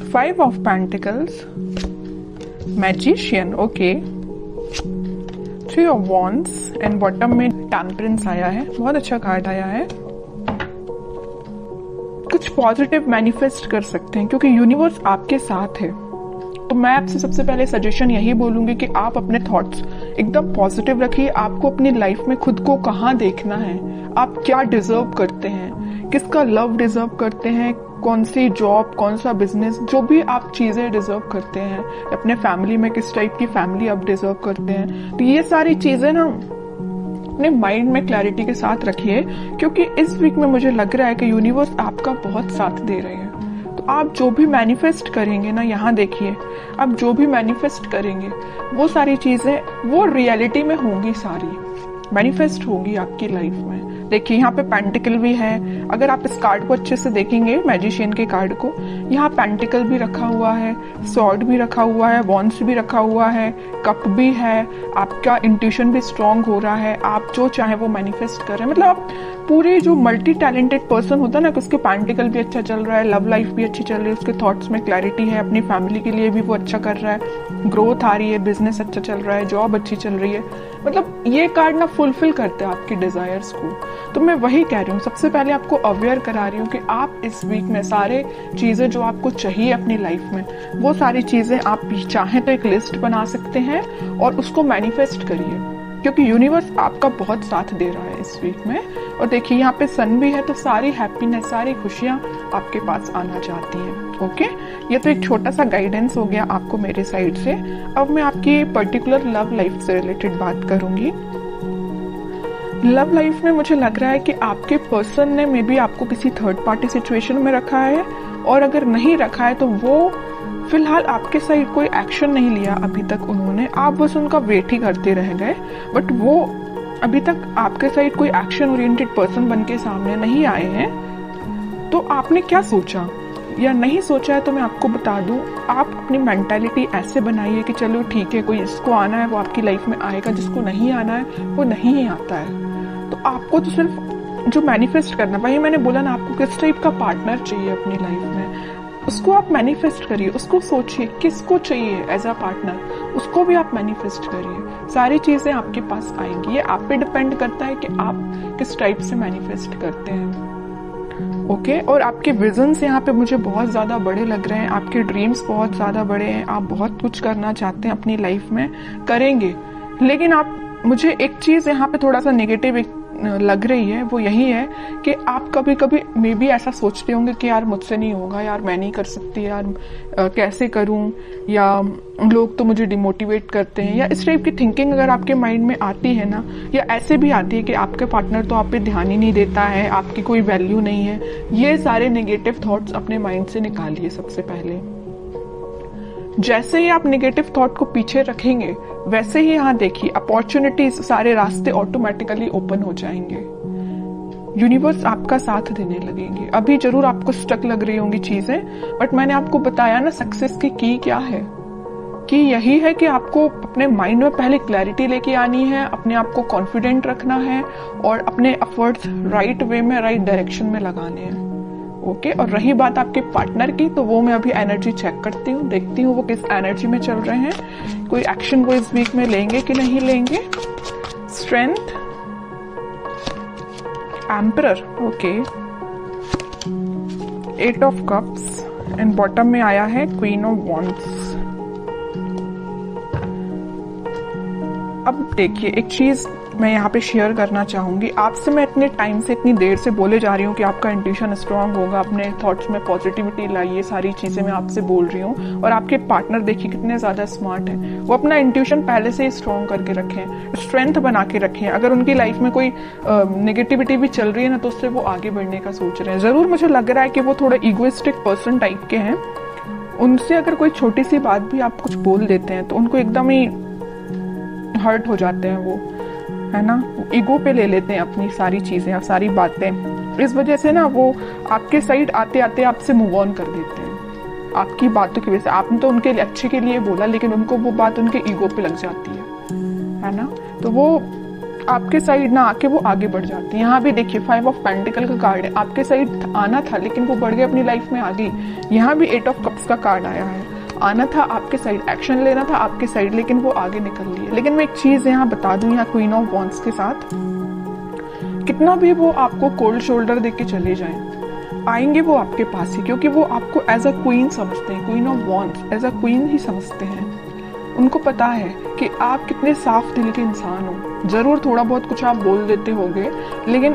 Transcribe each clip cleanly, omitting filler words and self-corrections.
5 of Pentacles, Magician, okay, 3 of Wands and bottom में temperance आया है। बहुत अच्छा कार्ड आया है। कुछ पॉजिटिव मैनिफेस्ट कर सकते हैं क्योंकि यूनिवर्स आपके साथ है। तो मैं आपसे सबसे पहले सजेशन यही बोलूंगी कि आप अपने थॉट्स एकदम पॉजिटिव रखिए। आपको अपनी लाइफ में खुद को कहाँ देखना है, आप क्या डिजर्व करते हैं, किसका लव डिजर्व करते हैं, कौन सी जॉब, कौन सा बिजनेस, जो भी आप चीजें डिजर्व करते हैं, अपने फैमिली में किस टाइप की फैमिली आप डिजर्व करते हैं। तो ये सारी चीजें ना अपने माइंड में क्लैरिटी के साथ रखिए क्योंकि इस वीक में मुझे लग रहा है कि यूनिवर्स आपका बहुत साथ दे रहे हैं। तो आप जो भी मैनिफेस्ट करेंगे ना, यहाँ देखिए, आप जो भी मैनिफेस्ट करेंगे वो सारी चीजें वो रियलिटी में होंगी, सारी मैनिफेस्ट होगी आपकी लाइफ में। देखिए यहाँ पे पेंटिकल भी है। अगर आप इस कार्ड को अच्छे से देखेंगे, मैजिशियन के कार्ड को, यहाँ पेंटिकल भी रखा हुआ है, सॉर्ड भी रखा हुआ है, वॉन्ड्स भी रखा हुआ है, कप भी है। आपका इंट्यूशन भी स्ट्रांग हो रहा है, आप जो चाहे वो मैनिफेस्ट कर रहे हैं। मतलब आप पूरे जो मल्टी टैलेंटेड पर्सन होता है ना, कि उसके पेंटिकल भी अच्छा चल रहा है, लव लाइफ भी अच्छी चल रही है, उसके थॉट्स में क्लैरिटी है, अपनी फैमिली के लिए भी वो अच्छा कर रहा है, ग्रोथ आ रही है, बिजनेस अच्छा चल रहा है, जॉब अच्छी चल रही है। मतलब ये कार्ड ना फुलफिल करते हैं आपकी डिजायर्स को। तो मैं वही कह रही हूँ, सबसे पहले आपको अवेयर करा रही हूँ कि आप इस वीक में सारे चीजें जो आपको चाहिए अपनी लाइफ में, वो सारी चीजें आप चाहें तो एक लिस्ट बना सकते हैं और उसको मैनिफेस्ट करिए क्योंकि यूनिवर्स आपका बहुत साथ दे रहा है इस वीक में। और देखिए यहाँ पे सन भी है, तो सारी हैप्पीनेस, सारी खुशियां आपके पास आना चाहती हैं। ओके, ये तो एक छोटा सा गाइडेंस हो गया आपको मेरे साइड से। अब मैं आपकी पर्टिकुलर लव लाइफ से रिलेटेड बात करूंगी। लव लाइफ में मुझे लग रहा है कि आपके पर्सन ने मे बी आपको किसी थर्ड पार्टी सिचुएशन में रखा है, और अगर नहीं रखा है तो वो फिलहाल आपके साइड कोई एक्शन नहीं लिया अभी तक उन्होंने, आप बस उनका वेट ही करते रह गए। बट वो अभी तक आपके साइड कोई एक्शन ओरिएंटेड पर्सन बन के सामने नहीं आए हैं। तो आपने क्या सोचा या नहीं सोचा है तो मैं आपको बता दूं, आप अपनी मेंटालिटी ऐसे बनाइए कि चलो ठीक है, कोई जिसको आना है वो आपकी लाइफ में आएगा, जिसको नहीं आना है वो नहीं ही आता है। तो आपको तो सिर्फ जो मैनिफेस्ट करना, वही मैंने बोला ना, आपको किस टाइप का पार्टनर चाहिए अपनी लाइफ में, उसको आप मैनिफेस्ट करिए, उसको सोचिए किसको चाहिए एज अ पार्टनर, उसको भी आप मैनिफेस्ट करिए। सारी चीजें आपके पास आएंगी। ये आप पे डिपेंड करता है कि आप किस टाइप से मैनिफेस्ट करते हैं। ओके, और आपके विजन्स यहाँ पे मुझे बहुत ज्यादा बड़े लग रहे हैं, आपके ड्रीम्स बहुत ज्यादा बड़े हैं, आप बहुत कुछ करना चाहते हैं अपनी लाइफ में, करेंगे। लेकिन आप, मुझे एक चीज यहाँ पे थोड़ा सा नेगेटिव लग रही है, वो यही है कि आप कभी कभी मे बी ऐसा सोचते होंगे कि यार मुझसे नहीं होगा, यार मैं नहीं कर सकती, यार कैसे करूं, या लोग तो मुझे डिमोटिवेट करते हैं, या इस टाइप की थिंकिंग अगर आपके माइंड में आती है ना, या ऐसे भी आती है कि आपके पार्टनर तो आप पे ध्यान ही नहीं देता है, आपकी कोई वैल्यू नहीं है, ये सारे नेगेटिव थॉट्स अपने माइंड से निकालिए सबसे पहले। जैसे ही आप नेगेटिव थॉट को पीछे रखेंगे, वैसे ही यहाँ देखिए अपॉर्चुनिटीज, सारे रास्ते ऑटोमेटिकली ओपन हो जाएंगे। यूनिवर्स आपका साथ देने लगेंगे। अभी जरूर आपको स्टक लग रही होंगी चीजें, बट मैंने आपको बताया ना सक्सेस की क्या है, कि यही है कि आपको अपने माइंड में पहले क्लैरिटी लेके आनी है, अपने आप को कॉन्फिडेंट रखना है और अपने एफर्ट्स राइट वे में, राइट डायरेक्शन में लगाने हैं। ओके, और रही बात आपके पार्टनर की, तो वो मैं अभी एनर्जी चेक करती हूँ, देखती हूँ वो किस एनर्जी में चल रहे हैं, कोई एक्शन वो इस वीक में लेंगे कि नहीं लेंगे। Strength, emperor, okay, 8 of cups and bottom में आया है क्वीन ऑफ वॉन्ड्स। अब देखिए, एक चीज मैं यहाँ पे शेयर करना चाहूंगी आपसे। मैं इतने टाइम से, इतनी देर से बोले जा रही हूँ कि आपका इंट्यूशन स्ट्रांग होगा, अपने थॉट्स में पॉजिटिविटी लाइए, सारी चीजें मैं आपसे बोल रही हूँ। और आपके पार्टनर देखिए कितने ज्यादा स्मार्ट हैं, वो अपना इंट्यूशन पहले से ही स्ट्रांग करके रखें, स्ट्रेंथ बना के रखें। अगर उनकी लाइफ में कोई नेगेटिविटी भी चल रही है ना, तो उससे वो आगे बढ़ने का सोच रहे हैं। जरूर मुझे लग रहा है कि वो थोड़ा इगोइस्टिक पर्सन टाइप के हैं। उनसे अगर कोई छोटी सी बात भी आप कुछ बोल देते हैं तो उनको एकदम ही हर्ट हो जाते हैं, वो है ना, ईगो पे ले लेते हैं अपनी सारी चीजें, सारी बातें। इस वजह से ना वो आपके साइड आते आते आपसे मूव ऑन कर देते हैं आपकी बातों की वजह से। आपने तो उनके अच्छे के लिए बोला, लेकिन उनको वो बात उनके ईगो पे लग जाती है ना। तो वो आपके साइड ना आके वो आगे बढ़ जाती है। यहाँ भी देखिए 5 ऑफ पेंटिकल का कार्ड है, आपके साइड आना था लेकिन वो बढ़ गए, अपनी लाइफ में आ गई। यहाँ भी 8 ऑफ कप्स का कार्ड आया है, आना था आपके साइड, एक्शन लेना था आपके साइड, लेकिन वो आगे निकल लिए। लेकिन मैं एक चीज यहाँ बता दूं, यहाँ क्वीन ऑफ वॉन्ड्स के साथ कितना भी वो आपको कोल्ड शोल्डर देके चले जाएं, आएंगे वो आपके पास ही, क्योंकि वो आपको एज अ क्वीन समझते हैं, queen of wands as a queen ही समझते हैं। उनको पता है कि आप कितने साफ दिल के इंसान हो। जरूर थोड़ा बहुत कुछ आप बोल देते होंगे, लेकिन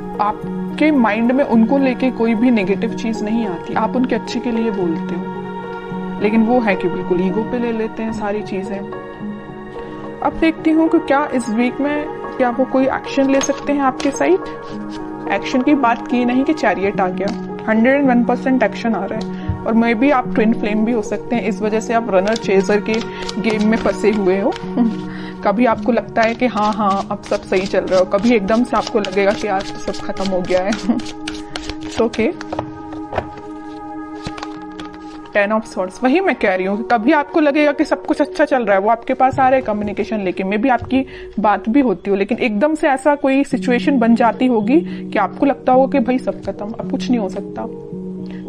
आपके माइंड में उनको लेके कोई भी नेगेटिव चीज नहीं आती, आप उनके अच्छे के लिए बोलते हो। लेकिन वो है कि बिल्कुल ईगो पे ले लेते हैं सारी चीजें। अब देखती हूँ कि क्या इस वीक में क्या वो कोई एक्शन ले सकते हैं आपके साइड। एक्शन की बात की नहीं कि चैरियट आ गया, 101% एक्शन आ रहा है। और मे बी आप ट्विन फ्लेम भी हो सकते हैं, इस वजह से आप रनर चेजर के गेम में फंसे हुए हो। कभी आपको लगता है कि हाँ अब सब सही चल रहा हो, कभी एकदम से आपको लगेगा कि आज तो सब खत्म हो गया है। ओके, 10 ऑफ सॉर्ड्स, वही मैं कह रही हूँ कि कभी आपको लगेगा कि सब कुछ अच्छा चल रहा है, वो आपके पास आ रहे हैं कम्युनिकेशन लेके, मे बी आपकी बात भी होती हो, लेकिन एकदम से ऐसा कोई सिचुएशन बन जाती होगी कि आपको लगता होगा कि भाई सब खत्म, अब कुछ नहीं हो सकता।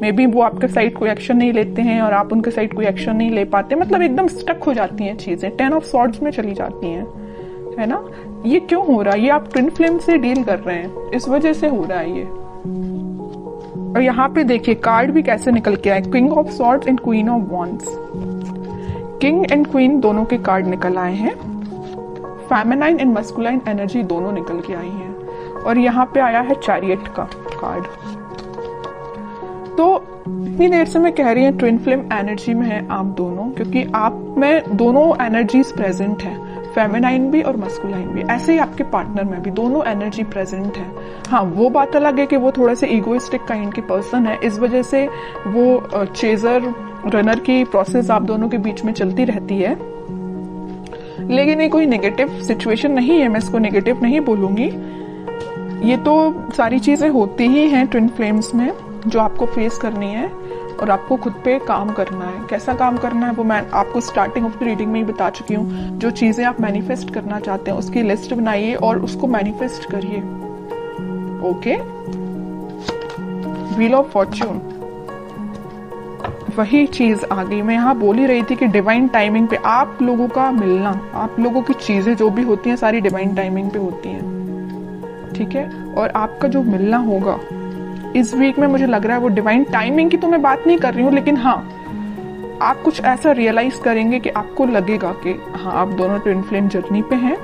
मे बी वो आपके साइड कोई एक्शन नहीं लेते हैं और आप उनके साइड कोई एक्शन नहीं ले पाते, मतलब एकदम स्टक हो जाती हैं चीजें, 10 ऑफ सॉर्ड्स में चली जाती हैं, है ना। ये क्यों हो रहा है? ये आप ट्विन फ्लेम से डील कर रहे हैं, इस वजह से हो रहा है ये। और यहाँ पे देखिए कार्ड भी कैसे निकल के आए, king of swords and queen of wands. King and queen दोनों के कार्ड निकल आए हैं, फेमिनाइन एंड मस्कुलाइन एनर्जी दोनों निकल के आई हैं। और यहाँ पे आया है चैरियट का कार्ड। तो इतनी देर से मैं कह रही हूँ ट्विन फ्लेम एनर्जी में है आप दोनों, क्योंकि आप में दोनों एनर्जीज प्रेजेंट है, फेमिनाइन भी और मस्कुलाइन भी। ऐसे ही आपके पार्टनर में भी दोनों एनर्जी प्रेजेंट है। हाँ, वो बात अलग है कि वो थोड़े से इगोइस्टिक काइंड की पर्सन है, इस वजह से वो चेजर रनर की प्रोसेस आप दोनों के बीच में चलती रहती है। लेकिन ये कोई नेगेटिव सिचुएशन नहीं है, मैं इसको नेगेटिव नहीं बोलूंगी। ये तो सारी चीजें होती ही हैं ट्विन फ्लेम्स में, जो आपको फेस करनी है और आपको खुद पे काम करना है। कैसा काम करना है वो मैं आपको स्टार्टिंग ऑफ द रीडिंग में ही बता चुकी हूँ। जो चीजें आप मैनिफेस्ट करना चाहते हैं उसकी लिस्ट बनाइए और उसको मैनिफेस्ट करिए। ओके, व्हील ऑफ फॉर्च्यून, वही चीज आ गई। मैं यहाँ बोल ही रही थी कि डिवाइन टाइमिंग पे आप लोगों का मिलना, आप लोगों की चीजें जो भी होती हैं सारी डिवाइन टाइमिंग पे होती हैं, ठीक है। और आपका जो मिलना होगा इस वीक में, मुझे लग रहा है वो डिवाइन टाइमिंग की तो मैं बात नहीं कर रही हूँ, लेकिन हाँ आप कुछ ऐसा रियलाइज करेंगे कि आपको लगेगा कि हाँ आप दोनों ट्विन फ्लेम जर्नी पे हैं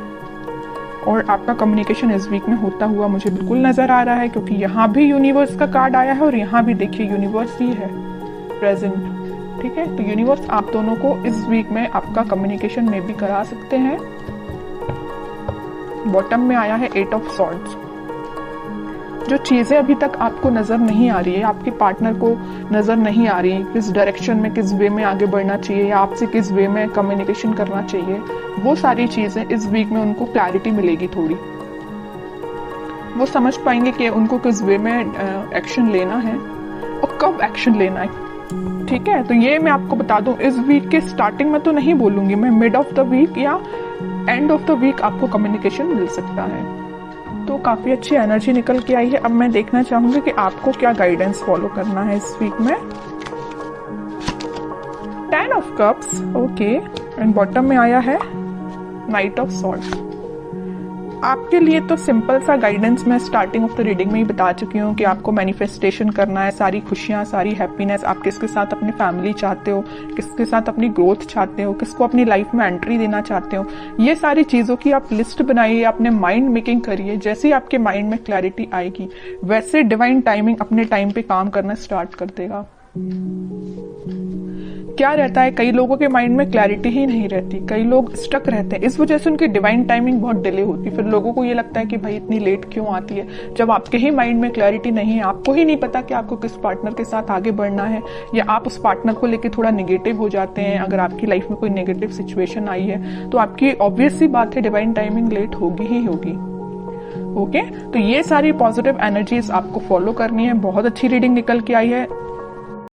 और आपका कम्युनिकेशन इस वीक में होता हुआ मुझे बिल्कुल नजर आ रहा है। क्योंकि यहाँ भी यूनिवर्स का कार्ड आया है और यहाँ भी देखिए यूनिवर्स ही है प्रेजेंट, ठीक है। तो यूनिवर्स आप दोनों को इस वीक में आपका कम्युनिकेशन में भी करा सकते हैं। बॉटम में आया है 8 ऑफ सॉर्ड्स। जो चीजें अभी तक आपको नजर नहीं आ रही है, आपके पार्टनर को नजर नहीं आ रही किस डायरेक्शन में, किस वे में आगे बढ़ना चाहिए या आपसे किस वे में कम्युनिकेशन करना चाहिए, वो सारी चीजें इस वीक में उनको क्लैरिटी मिलेगी थोड़ी। वो समझ पाएंगे कि उनको किस वे में एक्शन लेना है और कब एक्शन लेना है, ठीक है। तो ये मैं आपको बता दूं, इस वीक के स्टार्टिंग में तो नहीं बोलूंगी मैं, मिड ऑफ द वीक या एंड ऑफ द वीक आपको कम्युनिकेशन मिल सकता है। तो काफी अच्छी एनर्जी निकल के आई है। अब मैं देखना चाहूंगी कि आपको क्या गाइडेंस फॉलो करना है इस वीक में। 10 of cups, okay, and bottom में आया है नाइट ऑफ सॉर्ड्स। आपके लिए तो सिंपल सा गाइडेंस मैं स्टार्टिंग ऑफ द रीडिंग में ही बता चुकी हूँ कि आपको मैनिफेस्टेशन करना है, सारी खुशियां, सारी हैप्पीनेस। आप किसके साथ अपनी फैमिली चाहते हो, किसके साथ अपनी ग्रोथ चाहते हो, किसको अपनी लाइफ में एंट्री देना चाहते हो, ये सारी चीजों की आप लिस्ट बनाइए, अपने माइंड मेकिंग करिए। जैसे ही आपके माइंड में क्लैरिटी आएगी वैसे डिवाइन टाइमिंग अपने टाइम पे काम करना स्टार्ट कर देगा। क्या रहता है, कई लोगों के माइंड में क्लैरिटी ही नहीं रहती, कई लोग स्टक रहते हैं, इस वजह से उनकी डिवाइन टाइमिंग बहुत डिले होती है। फिर लोगों को ये लगता है कि भाई इतनी लेट क्यों आती है, जब आपके ही माइंड में क्लैरिटी नहीं है, आपको ही नहीं पता कि आपको किस पार्टनर के साथ आगे बढ़ना है, या आप उस पार्टनर को लेकर थोड़ा नेगेटिव हो जाते हैं। अगर आपकी लाइफ में कोई नेगेटिव सिचुएशन आई है तो आपकी ऑब्वियस सी बात है डिवाइन टाइमिंग लेट होगी ही होगी। ओके, तो ये सारी पॉजिटिव एनर्जीज आपको फॉलो करनी है। बहुत अच्छी रीडिंग निकल के आई है।